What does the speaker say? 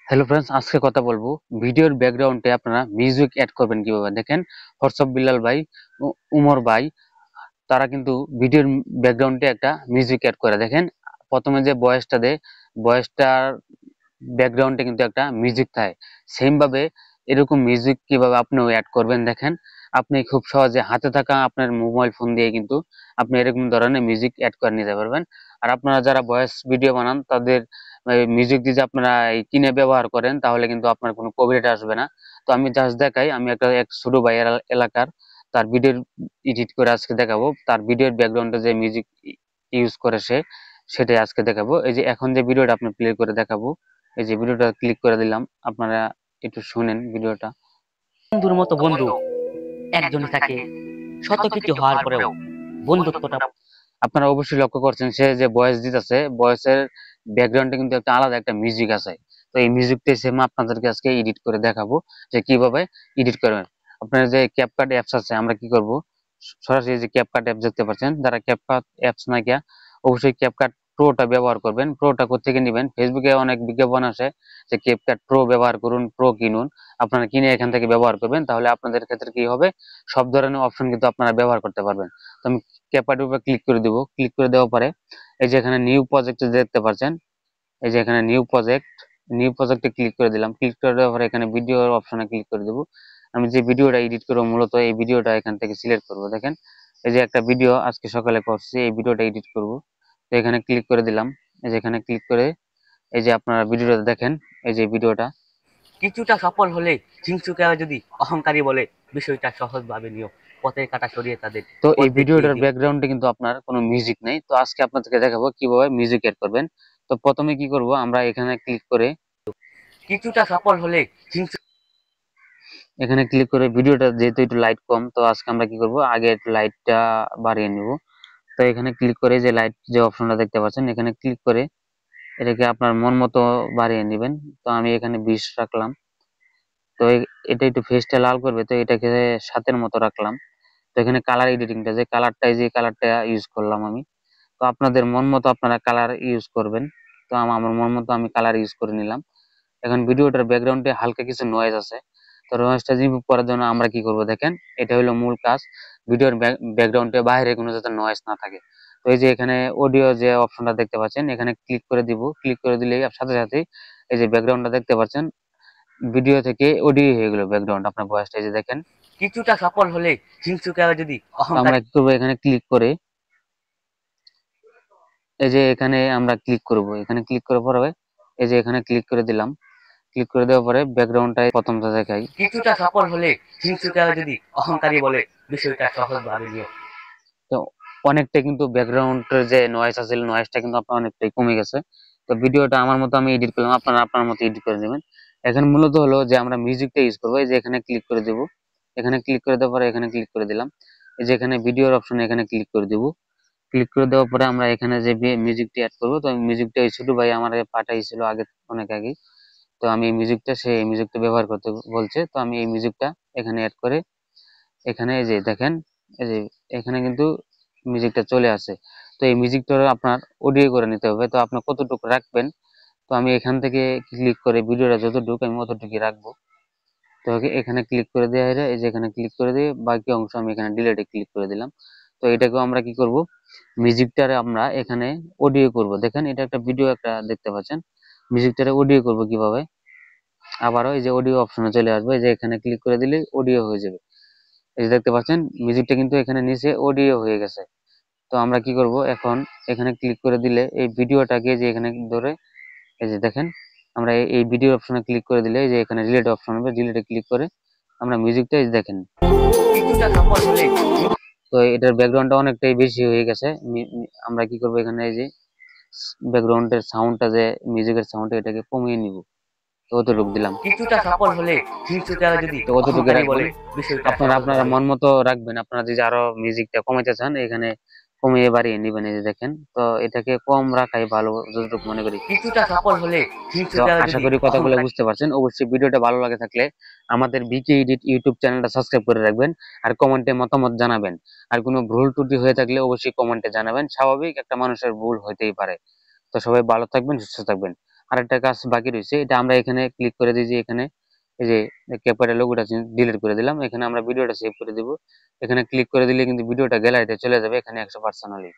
Hello friends, আজকে কথা বলবো ভিডিওর ব্যাকগ্রাউন্ডে আপনারা মিউজিক অ্যাড করবেন কিভাবে। দেখেন, হোয়াটসঅ্যাপ বিল্লাল ভাই, উমর ভাই, তারা কিন্তু ভিডিওর ব্যাকগ্রাউন্ডে একটা মিউজিক অ্যাড করে। দেখেন, প্রথমে যে ভয়েসটা দেয়, ভয়েসটার ব্যাকগ্রাউন্ডে কিন্তু একটা মিউজিক থাকে। সেম ভাবে এরকম মিউজিক কিভাবে আপনিও অ্যাড করবেন, দেখেন আপনি খুব সহজে হাতে থাকা আপনার মোবাইল ফোন দিয়ে কিন্তু আপনি এরকম ধরনের মিউজিক অ্যাড করে নিতে পারবেন। আর আপনারা যারা ভয়েস ভিডিও বানান তাদের মিউজিক দিয়ে আপনারা কিনে ব্যবহার করেন, তাহলে কিন্তু আপনার কোনো কপিরাইট আসবে না। তো আমি জাস্ট দেখাই, আমি এক ছোট ভাই এলাকার তার ভিডিও এডিট করে আজকে দেখাবো। তার ভিডিওর ব্যাকগ্রাউন্ডে যে মিউজিক ইউজ করে সেটাই আজকে দেখাবো। এই যে এখন যে ভিডিওটা আপনি প্লে করে দেখাবো, এই যে ভিডিওটা ক্লিক করে দিলাম, আপনারা একটু শুনেন ভিডিওটা। বন্ধুর মতো বন্ধু একজনই থাকে, শত কিছু হওয়ার পরেও বন্ধুত্বটা। আপনারা অবশ্যই লক্ষ্য করছেন, সে যে ভয়েস দিতেছে, ভয়েসের ব্যাকগ্রাউন্ডে কিন্তু একটা আলাদা একটা মিউজিক আছে। তো এই মিউজিকটাই সেম আপনাদেরকে আজকে এডিট করে দেখাবো যে কিভাবে এডিট করবেন। আপনার যে ক্যাপকাট অ্যাপস আছে, আমরা কি করব, সরাসরি যে ক্যাপকাট অ্যাপ দেখতে পাচ্ছেন, যারা ক্যাপকাট অ্যাপস না গিয়া অবশ্যই ক্যাপকাট প্রোটা ব্যবহার করবেন। প্রোটা কোত্থেকে নেবেন, ফেসবুকে অনেক বিজ্ঞাপন আসে যে ক্যাপকাট প্রো ব্যবহার করুন, প্রো কিনুন। আপনারা কিনে এখান থেকে ব্যবহার করবেন, তাহলে আপনাদের ক্ষেত্রে কি হবে, সব ধরনের অপশন কিন্তু আপনারা ব্যবহার করতে পারবেন। তো আমি ক্যাপকাটের উপর ক্লিক করে দিব। ক্লিক করে দেওয়ার পরে এই যে এখানে নিউ প্রজেক্ট দেখতে পাচ্ছেন, এই যে এখানে নিউ প্রজেক্টে ক্লিক করে দিলাম। ক্লিক করে দেওয়ার পরে এখানে ভিডিওর অপশনে ক্লিক করে দেবো। আমি যে ভিডিওটা এডিট করবো, মূলত এই ভিডিওটা এখান থেকে সিলেক্ট করব। দেখেন, এই যে একটা ভিডিও আজকে সকালে করছি, এই ভিডিওটা এডিট করব। তো এখানে ক্লিক করে দিলাম। এই যে এখানে ক্লিক করে এই যে আপনারা ভিডিওটা দেখেন, এই যে ভিডিওটা। কিছুটা সফল হলে হিংসুকেরা যদি অহংকারী বলে, বিষয়টা সহজভাবে নিও, পথের কাঁটা সরিয়ে তাদের তো পথ এই দেখিয়ে ভিডিওটার দিও। ব্যাকগ্রাউন্ডে কিন্তু আপনার কোনো মিউজিক নেই। তো আজকে আপনাদেরকে দেখাবো কিভাবে মিউজিক এড করবেন। তো প্রথমে কি করব, আমরা এখানে ক্লিক করে কিছুটা সফল হলে হিংসু এখানে ক্লিক করে ভিডিওটা যেহেতু একটু লাইট কম, তো আজকে আমরা কি করব, আগে একটু লাইটটা বাড়িয়ে নিব। তো এখানে ক্লিক করে যে লাইট যে অপশনটা দেখতে পাচ্ছেন, এখানে ক্লিক করে এটাকে আপনার মন মতো বাড়িয়ে নেবেন। তো আমি এখানে 20 রাখলাম। তো এটা একটু ফেসটা লাল করবে, তো এটাকে 7-এর মতো রাখলাম। তো এখানে কালার এডিটিংটা, যে কালারটা, যে কালারটা ইউজ করলাম আমি। তো আপনাদের মন মতো আপনারা কালার ইউজ করবেন। তো আমার মন মতো আমি কালার ইউজ করে নিলাম। এখন ভিডিওটার ব্যাকগ্রাউন্ডে হালকা কিছু নয়েজ আছে। তো নয়েজটা রিমুভ করার জন্য আমরা কি করব, দেখেন এটা হলো মূল কাজ, ভিডিওর ব্যাকগ্রাউন্ডে বাইরে কোনো যাতে নয়েজ না থাকে। তো এই যে এখানে অডিও যে অপশনটা দেখতে পাচ্ছেন, এখানে ক্লিক করে দিব। ক্লিক করে দিলেই সাথে সাথে এই যে ব্যাকগ্রাউন্ডটা দেখতে পাচ্ছেন, ভিডিও থেকে অডিও হয়ে গেল ব্যাকগ্রাউন্ড, আপনার ভয়েসটা এই যে দেখেন। কিছুটা সফল হলে হিংসুকেরা যদি তো আমরা অহংকারী। কি করবো, এখানে ক্লিক করে এই যে এখানে আমরা ক্লিক করব। এখানে ক্লিক করার পরে এই যে এখানে ক্লিক করে দিলাম। ক্লিক করে দেওয়ার পরে ব্যাকগ্রাউন্ডটা প্রথমটা দেখাই। কিছুটা সফল হলে হিংসুকেরা যদি অহংকারী বলে, বিষয়টা সহজভাবে নিও। তো অনেকটা কিন্তু ব্যাকগ্রাউন্ডের যে নয়েজ আছে, নয়েজটা কিন্তু আপনার অনেকটাই কমে গেছে। তো ভিডিওটা আমার মতো আমি এডিট করলাম, আপনারা আপনার মতো এডিট করে দেবেন। এখানে মূলত হলো যে আমরা মিউজিকটা ইউজ করবো। এই যে এখানে ক্লিক করে দেবো। এখানে ক্লিক করে দেওয়ার পরে এখানে ক্লিক করে দিলাম। এই যে এখানে ভিডিওর অপশনে এখানে ক্লিক করে দেবো। ক্লিক করে দেওয়ার পরে আমরা এখানে যে মিউজিকটি অ্যাড করবো, তো মিউজিকটা এই ছোট ভাই আমার পাঠাইছিল আগে, অনেক আগে। তো আমি এই মিউজিকটা, সে এই মিউজিকটা ব্যবহার করতে বলছে, তো আমি এই মিউজিকটা এখানে অ্যাড করে এখানে এই যে দেখেন, এই যে এখানে কিন্তু মিউজিকটা চলে আসে। তো এই মিউজিকটা আপনার অডিও করে নিতে হবে। তো আপনি কতটুকু রাখবেন, তো আমি এখান থেকে ক্লিক করে ভিডিওটা যতটুকু আমি অতটুকু রাখবো। তো এখানে ক্লিক করে দেওয়া হলে এই যে এখানে ক্লিক করে দিয়ে বাকি অংশ আমি এখানে ডিলেটে ক্লিক করে দিলাম। তো এটাকেও আমরা কি করব, মিউজিকটারে আমরা এখানে অডিও করব। দেখেন, এটা একটা ভিডিও একটা দেখতে পাচ্ছেন, মিউজিকটারে অডিও করব কিভাবে। আবারও এই যে অডিও অপশনে চলে আসবে, এই যে এখানে ক্লিক করে দিলে অডিও হয়ে যাবে। এই যে দেখতে পাচ্ছেন মিউজিকটা কিন্তু এখানে নিচে অডিও হয়ে গেছে। তো আমরা কি করব, এখন এখানে ক্লিক করে দিলে এই ভিডিওটাকে যে এখানে ধরে এই যে দেখেন, আমরা এই ভিডিও অপশনে ক্লিক করে দিলে এই যে এখানে ডিলিট অপশন হবে, ডিলিটে ক্লিক করে আমরা মিউজিকটা এই যে দেখেন। কিছুটা সফল হলে তো এটার ব্যাকগ্রাউন্ডটা অনেকটাই বেশি হয়ে গেছে। আমরা কি করব, এখানে এই যে ব্যাকগ্রাউন্ডের সাউন্ডটা, যে মিউজিকের সাউন্ড, এটাকে কমিয়ে নিব। তো অতটুকু দিলাম। কিছুটা সফল হলে হিংসুকেরা যদি তো অতটুকু অহংকারী রাখবেন। বলে, বিষয়টা আপনারা আপনারা সহজভাবে। মন মতো রাখবেন। আপনারা যদি আরো মিউজিকটা কমাইতে চান, এখানে কমিয়ে বাড়িয়ে নিবেন। এই যে দেখেন, তো এটাকে কম রাখাই ভালো যতটুকু মনে করি। কিছুটা সফল হলে তো হিংসুকেরা আশা যদি করি কথাগুলো অহংকারী। বুঝতে পারছেন। অবশ্যই ভিডিওটা ভালো লাগে থাকলে আমাদের বিকে এডিট ইউটিউব চ্যানেলটা সাবস্ক্রাইব করে রাখবেন। আর কমেন্টে মতামত জানাবেন। আর কোনো ভুল ত্রুটি হয়ে থাকলে অবশ্যই কমেন্টে জানাবেন। স্বাভাবিক, একটা মানুষের ভুল হইতেই পারে। তো সবাই ভালো থাকবেন, সুস্থ থাকবেন। আরেকটা কাজ বাকি রয়েছে, এটা আমরা এখানে ক্লিক করে দিই যে এখানে এই যে ক্যাপকাটের লোগোটা ডিলিট করে দিলাম, এখানে আমরা ভিডিওটা সেভ করে দিব। এখানে ক্লিক করে দিলে কিন্তু ভিডিওটা গ্যালারিতে চলে যাবে এখানে 100 পার্সোনালি।